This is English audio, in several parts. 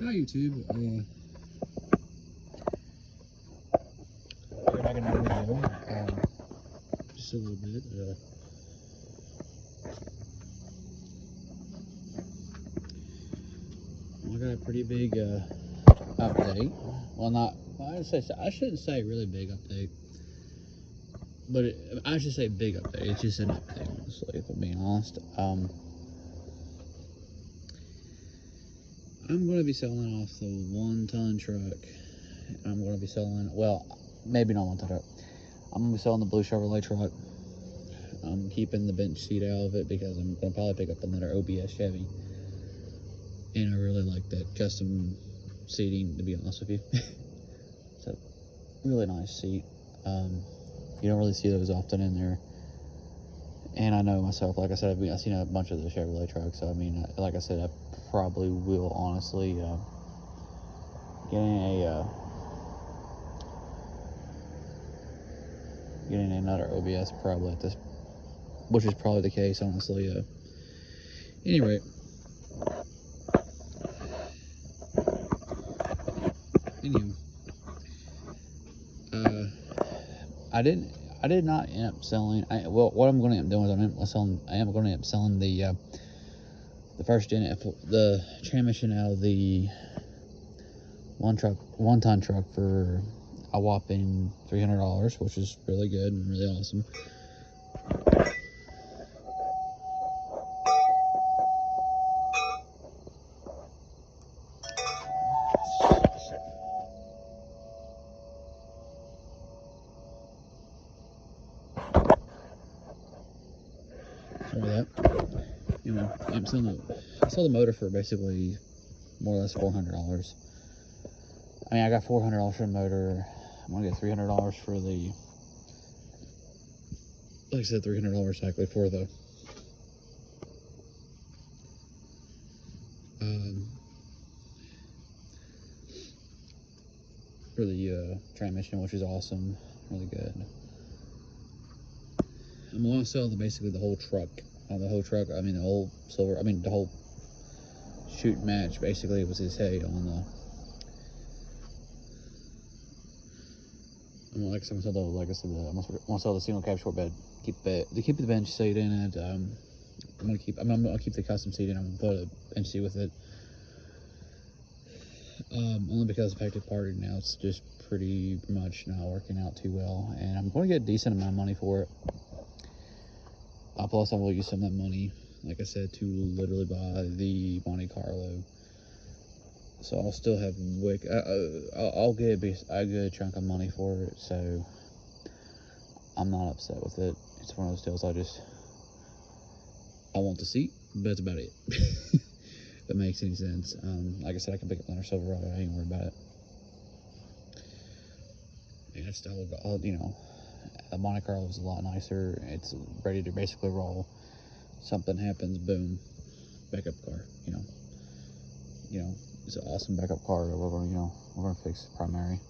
Hi YouTube. We're back in another video. Just a little bit. I got a pretty big update. Well, not. I shouldn't say really big update, but I should say big update. It's just an update, honestly, if I'm being honest. I'm going to be selling off the 1-ton truck. I'm going to be selling, well, maybe not 1-ton truck. I'm going to be selling the blue Chevrolet truck. I'm keeping the bench seat out of it because I'm going to probably pick up another OBS Chevy. And I really like that custom seating, to be honest with you. It's a really nice seat. You don't really see those often in there. And I know myself, like I said, I've seen a bunch of the Chevrolet trucks. So, I mean, like I said, I probably will honestly getting another OBS probably at this, which is probably the case, honestly. Anyway, I did not end up selling. Well, what I'm going to end up doing is I am going to end up selling the the transmission out of the 1-ton truck for a whopping $300, which is really good and really awesome. Sorry that. You know, I sold the motor for basically more or less $400. I mean, I got $400 for the motor. I'm gonna get $300 for the, like I said, $300 exactly for the transmission, which is awesome, really good. I'm gonna sell basically the whole truck. I mean the whole silver. I mean the whole shoot match. Basically, was his hay on the. Like I said, I'm gonna sell the single cab short bed. Keep the bench seat in it. I'm gonna keep the custom seat in. I'm gonna put a bench seat with it. Only because the effective part now it's just pretty much not working out too well, and I'm going to get a decent amount of money for it. Plus, I will use some of that money, like I said, to literally buy the Monte Carlo. So I'll still have I'll get a good chunk of money for it. So I'm not upset with it. It's one of those deals. I want the seat, but that's about it. If that makes any sense. Like I said, I can pick up another Silverado. I ain't worried about it. And it's still, you know, a Monte Carlo is a lot nicer. It's ready to basically roll. Something happens, boom, backup car. You know, it's an awesome backup car. We're gonna fix the primary.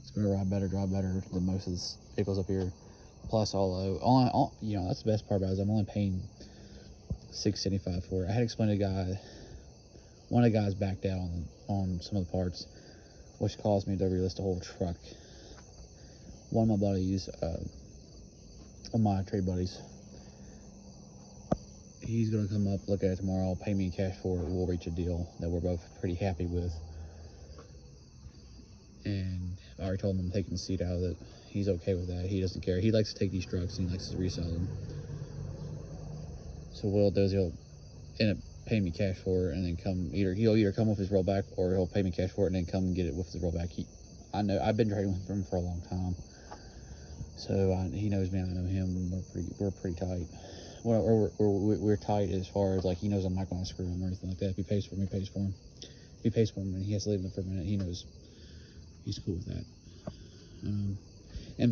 It's gonna ride better, drive better than most of the vehicles up here. Plus, you know, that's the best part about it is I'm only paying $675 for it. I had explained to a guy. One of the guys backed out on some of the parts, which caused me to relist the whole truck. One of my buddies, one of my trade buddies, he's going to come up, look at it tomorrow, pay me in cash for it. We'll reach a deal that we're both pretty happy with. And I already told him I'm taking the seat out of it. He's okay with that. He doesn't care. He likes to take these trucks and he likes to resell them. So what he'll do is he'll end up paying me cash for it, and then he'll either come with his rollback or he'll pay me cash for it and then come and get it with his rollback. I know I've been trading with him for a long time. So he knows me, I know him. We're pretty tight. We're tight as far as, like, he knows I'm not going to screw him or anything like that. If he pays for me, pays for him. If he pays for him and he has to leave him for a minute, he knows he's cool with that. And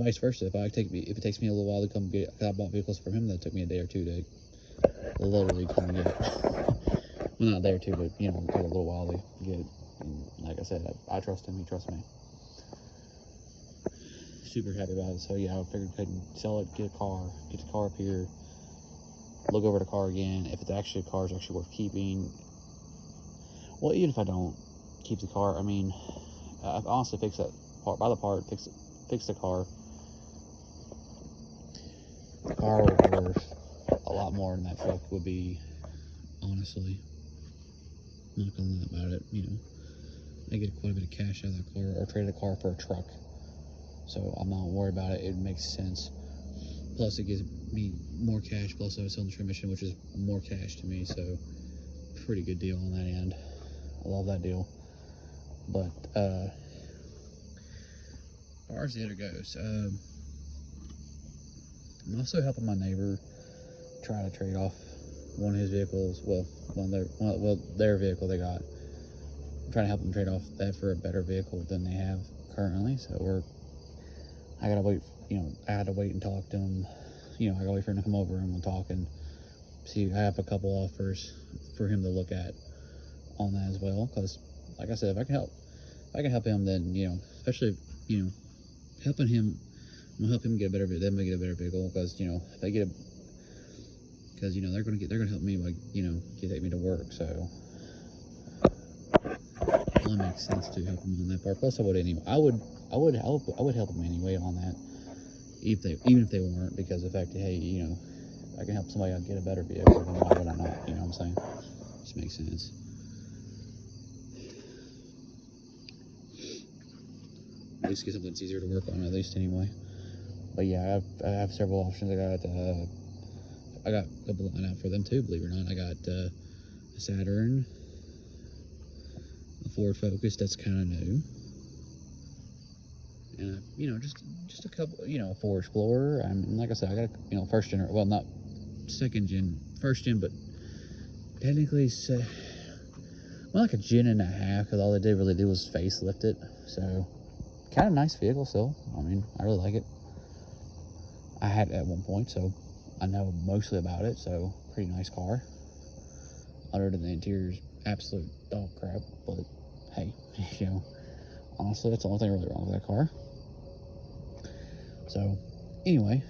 vice versa. If it takes me a little while to come get it, 'cause I bought vehicles from him that took me a day or two to literally come get it. Well, not a day or two, but you know, it took a little while to get it. And like I said, I trust him. He trusts me. Super happy about it. So yeah, I figured I could sell it, get the car up here, look over the car again. If the car is actually worth keeping, Well, even if I don't keep the car, I mean, I honestly fix that part by the part, fix the car. The car would be worth a lot more than that truck would be, honestly. I'm not gonna lie about it, you know. I get quite a bit of cash out of that car, or trade the car for a truck. So I'm not worried about it. It makes sense. Plus, it gives me more cash. Plus, I was selling the transmission, which is more cash to me. So, pretty good deal on that end. I love that deal. But as far as the other goes, I'm also helping my neighbor try to trade off one of his vehicles. Well, their vehicle they got. I'm trying to help them trade off that for a better vehicle than they have currently. So I gotta wait. You know, I had to wait and talk to him. You know, I gotta wait for him to come over and we'll talk and see. I have a couple offers for him to look at on that as well. Because, like I said, if I can help him, then, you know, especially, you know, helping him, I'm gonna help him get a better vehicle. Because, you know, if they get because, you know, they're gonna help me, like, you know, take me to work. So it only makes sense to help him on that part. Plus, I would anyway. I would help him anyway on that. Even if they weren't, because of the fact that, hey, you know, I can help somebody out get a better vehicle, then why would I not? You know what I'm saying? Just makes sense. At least get something that's easier to work on, at least anyway. But yeah, I have several options. I got a couple lined out for them too, believe it or not. I got a Saturn, a Ford Focus that's kind of new, and you know, just a couple, you know, a Ford Explorer. I mean, like I said, I got, you know, first gen, well, not second gen, first gen, but technically, well, like a gen and a half, because all they did really do was facelift it. So, kind of nice vehicle still. I mean, I really like it. I had it at one point, so I know mostly about it. So, pretty nice car. Other than the interior's absolute dog crap, but hey, you know, honestly, that's the only thing really wrong with that car. So, anyway,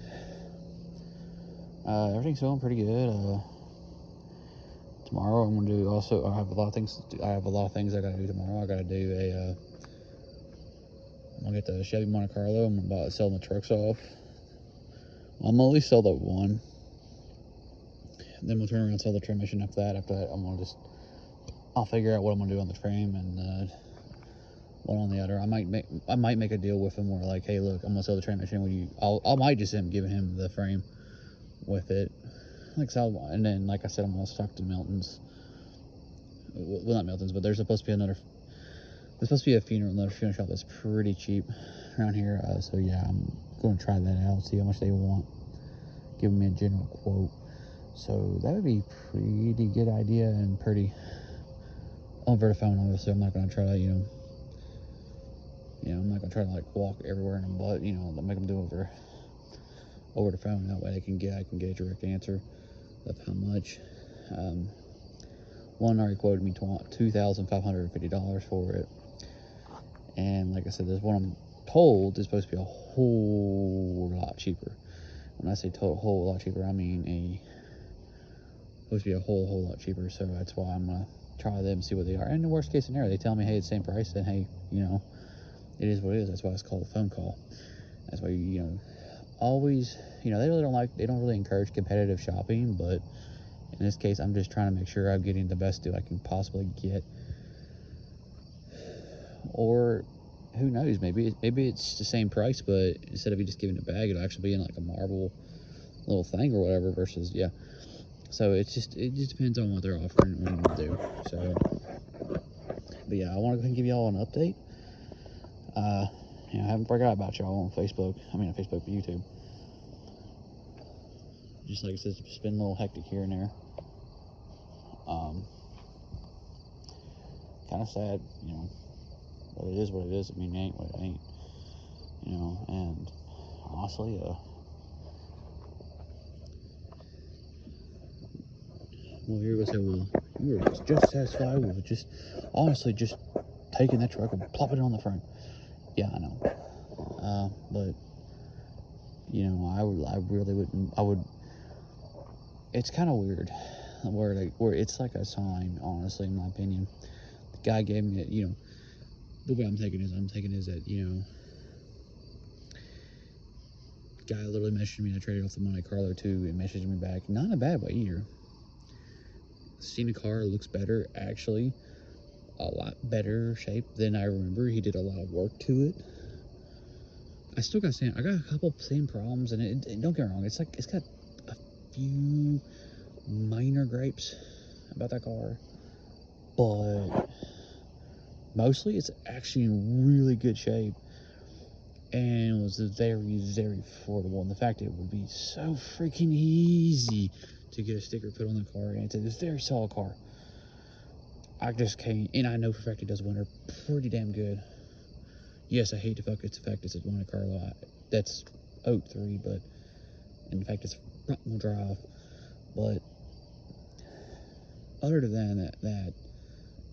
everything's going pretty good. Tomorrow I'm gonna do also. I have a lot of things. I have a lot of things I gotta do tomorrow. I gotta do a. I'm gonna get the Chevy Monte Carlo. I'm about to sell the trucks off. I'm gonna at least sell the one. Then we'll turn around and sell the transmission after that. After that, I'll figure out what I'm gonna do on the frame and one on the other. I might make a deal with him where, like, hey, look, I'm gonna sell the transmission. I might just end up giving him the frame with it. And then, like I said, I'm gonna talk to Milton's. Well, not Milton's, but there's supposed to be a another funeral shop that's pretty cheap around here. So yeah, I'm going to try that out, see how much they want, give me a general quote. So that would be pretty good idea and pretty over the phone. Obviously, I'm not going to try to, I'm not going to try to like walk everywhere in them, but make them do over the phone. That way I can get a direct answer of how much. One already quoted me $2,550 for it. And like I said, there's one I'm told is supposed to be a whole lot cheaper. When I say whole lot cheaper, I mean supposed to be a whole lot cheaper. So that's why I'm gonna try them and see what they are. And in the worst case scenario, they tell me, hey, it's the same price. Then hey, it is what it is. That's why it's called a phone call. That's why always, they don't really encourage competitive shopping, but in this case, I'm just trying to make sure I'm getting the best deal I can possibly get. Or who knows, maybe it's the same price, but instead of you just giving a bag, it'll actually be in like a marble little thing or whatever versus, yeah. So it just depends on what they're offering and what you want to do. So, but yeah, I want to go ahead and give y'all an update. I haven't forgot about y'all on Facebook. Not Facebook, but YouTube. Just like I said, it's been a little hectic here and there. Kind of sad, but it is what it is. It ain't what it ain't, and honestly, well, here we go. Say, well, you were just satisfied with just taking that truck and plopping it on the front. Yeah, I know. But I really wouldn't. It's kind of weird, where it's like a sign, honestly, in my opinion, Guy gave me, the way I'm taking is that, guy literally messaged me. I traded off the Monte Carlo too, and messaged me back. Not in a bad way either. Seen the car, looks better, actually. A lot better shape than I remember. He did a lot of work to it. I still got I got a couple same problems, and don't get me wrong, it's got a few minor gripes about that car, but mostly it's actually in really good shape, and it was very, very affordable. And the fact it would be so freaking easy to get a sticker put on the car, and it's a very solid car. I just can't, and I know for a fact it does winter pretty damn good. Yes, I hate the fact it's a Monte Carlo. That's 03, but in fact it's front wheel drive. But other than that,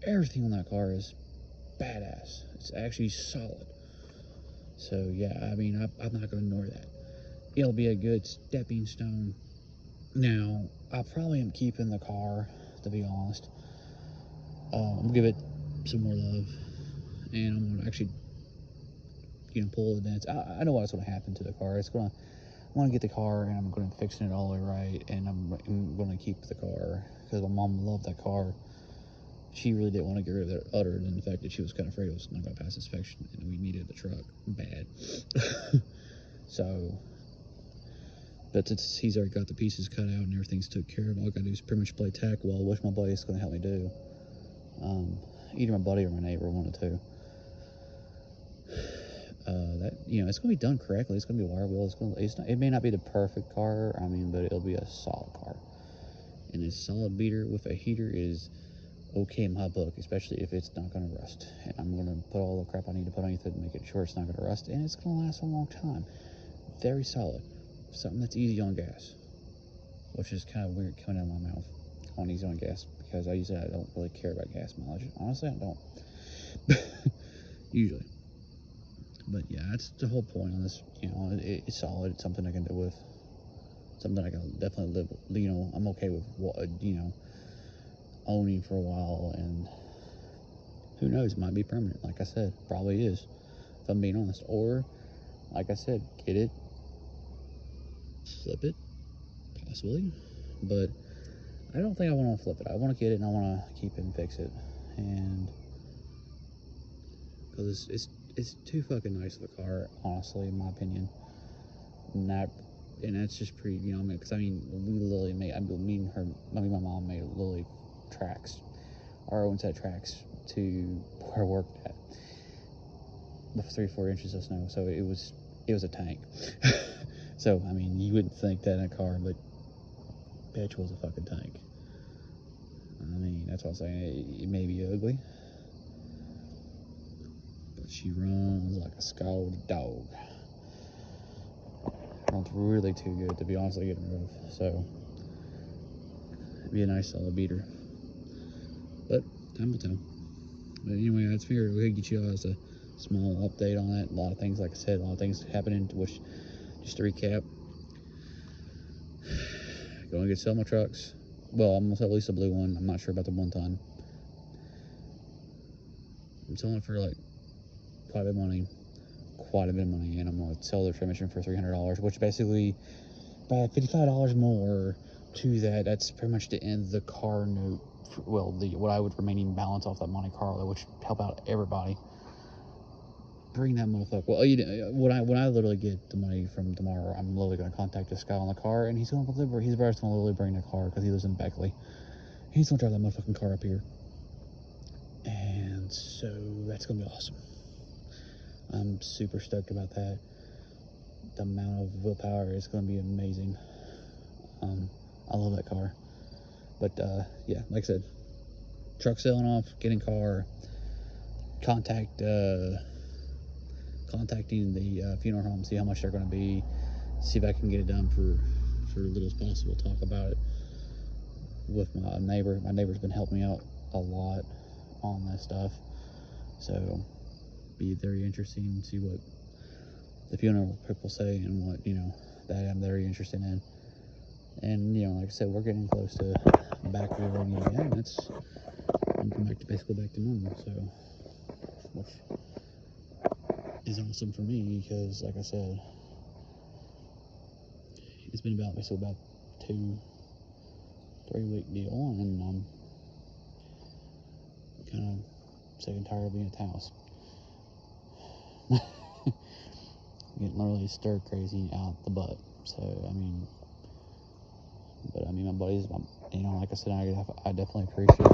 everything on that car is badass. It's actually solid. So yeah, I mean, I'm not gonna ignore that. It'll be a good stepping stone. Now, I probably am keeping the car, to be honest. I'm gonna give it some more love, and I'm gonna actually, pull the dents. I know what's gonna happen to the car. I'm gonna get the car, and I'm gonna fix it all the way right, and I'm gonna keep the car because my mom loved that car. She really didn't want to get rid of it, other than the fact that she was kind of afraid it was not going to pass inspection, and we needed the truck bad. So, but since he's already got the pieces cut out and everything's took care of, all I got to do is pretty much play tack well, which my buddy is going to help me do. Either my buddy or my neighbor, one of the two. It's going to be done correctly. It's going to be wire wheel. It may not be the perfect car, but it'll be a solid car. And a solid beater with a heater is okay in my book, especially if it's not going to rust. And I'm going to put all the crap I need to put on it to make it sure it's not going to rust, and it's going to last a long time. Very solid. Something that's easy on gas, which is kind of weird coming out of my mouth on easy on gas, because I don't really care about gas mileage. Honestly, I don't. Usually. But yeah, that's the whole point on this. It's solid. It's something I can do with. Something I can definitely live with. I'm okay with owning for a while, and who knows, it might be permanent. Like I said, probably is, if I'm being honest. Or, like I said, get it, flip it, possibly. But I don't think I want to flip it. I want to get it, and I want to keep it and fix it, and because it's too fucking nice of a car, honestly, in my opinion. And that's just pretty, because we literally made, my mom made literally tracks, our own set of tracks to where I worked at, with 3-4 inches of snow. So it was a tank. So you wouldn't think that in a car, but bitch was a fucking tank. That's what I'm saying. It may be ugly, but she runs like a scalded dog. Runs really too good to be honestly getting rid of. So it'd be a nice solid beater. But time will tell. But anyway, that's figured we could get you all as a small update on that. A lot of things, like I said, a lot of things happening. Which, just to recap, going to sell my trucks. Well, I'm gonna sell at least a blue one. I'm not sure about the 1 ton. I'm selling it for like quite a bit of money, and I'm gonna sell the transmission for $300, which basically, by $55 more to that, that's pretty much the end of the car note. Well, what I would remaining balance off that Monte Carlo, which would help out everybody. Bring that motherfucker. Well, when I literally get the money from tomorrow, I'm literally gonna contact this guy on the car, and he's gonna deliver. His brother's gonna literally bring the car because he lives in Beckley. He's gonna drive that motherfucking car up here, and so that's gonna be awesome. I'm super stoked about that. The amount of willpower is gonna be amazing. I love that car. But yeah, like I said, truck selling off, getting car, contacting the funeral home, see how much they're going to be, see if I can get it done for as little as possible. Talk about it with my neighbor. My neighbor's been helping me out a lot on this stuff, so be very interesting to see what the funeral people say and what that I'm very interested in. And like I said, we're getting close to back to running again. them come back to basically back to normal. So, which is awesome for me because, like I said, it's been about 2-3 week deal, and I'm kind of sick and tired of being at the house. Getting literally stir crazy out the butt. So I mean, my buddies, like I said, I definitely appreciate,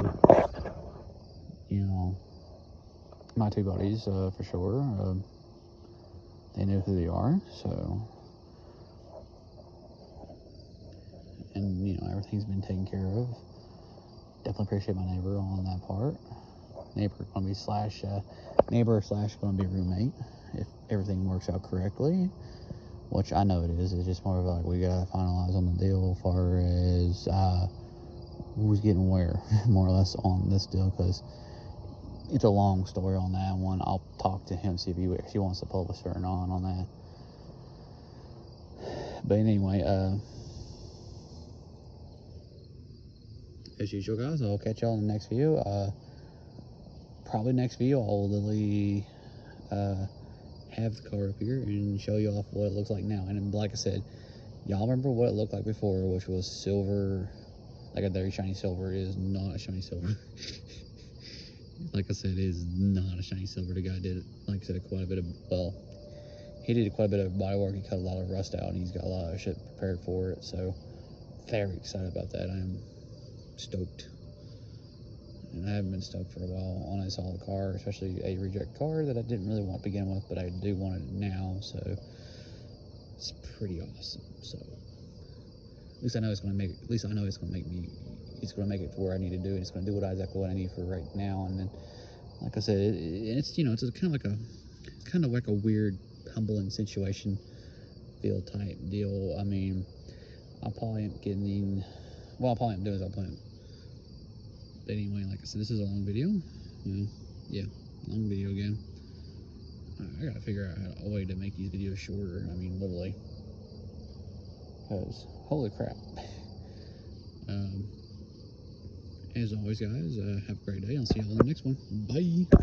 my two buddies for sure. They know who they are, so, and everything's been taken care of. Definitely appreciate my neighbor on that part. Neighbor going to be going to be roommate if everything works out correctly, which I know it is. It's just more of like we gotta finalize on the deal as far as who's getting where, more or less on this deal, because it's a long story on that one. I'll talk to him, see if he actually wants to publish or not on that. But anyway, as usual, guys, I'll catch y'all in the next video. Probably next video I'll literally have the car up here and show you off what it looks like now. And like I said, y'all remember what it looked like before, which was silver, like a very shiny silver. It is not a shiny silver. Like I said, it is not a shiny silver. The guy did, like I said, he did quite a bit of body work. He cut a lot of rust out, and he's got a lot of shit prepared for it. So very excited about that. I am stoked. And I haven't been stoked for a while on a solid car, especially a reject car that I didn't really want to begin with, but I do want it now, so it's pretty awesome. So at least I know it's going to make it to where I need to do it. It's going to do exactly what I need for right now. And then, like I said, it's kind of like a weird, humbling situation feel type deal. I mean, I'll probably end doing is I'll plan. But anyway, like I said, this is a long video. Long video again. I gotta figure out a way to make these videos shorter. I mean, literally. Because, holy crap. As always, guys, have a great day. I'll see you all in the next one. Bye.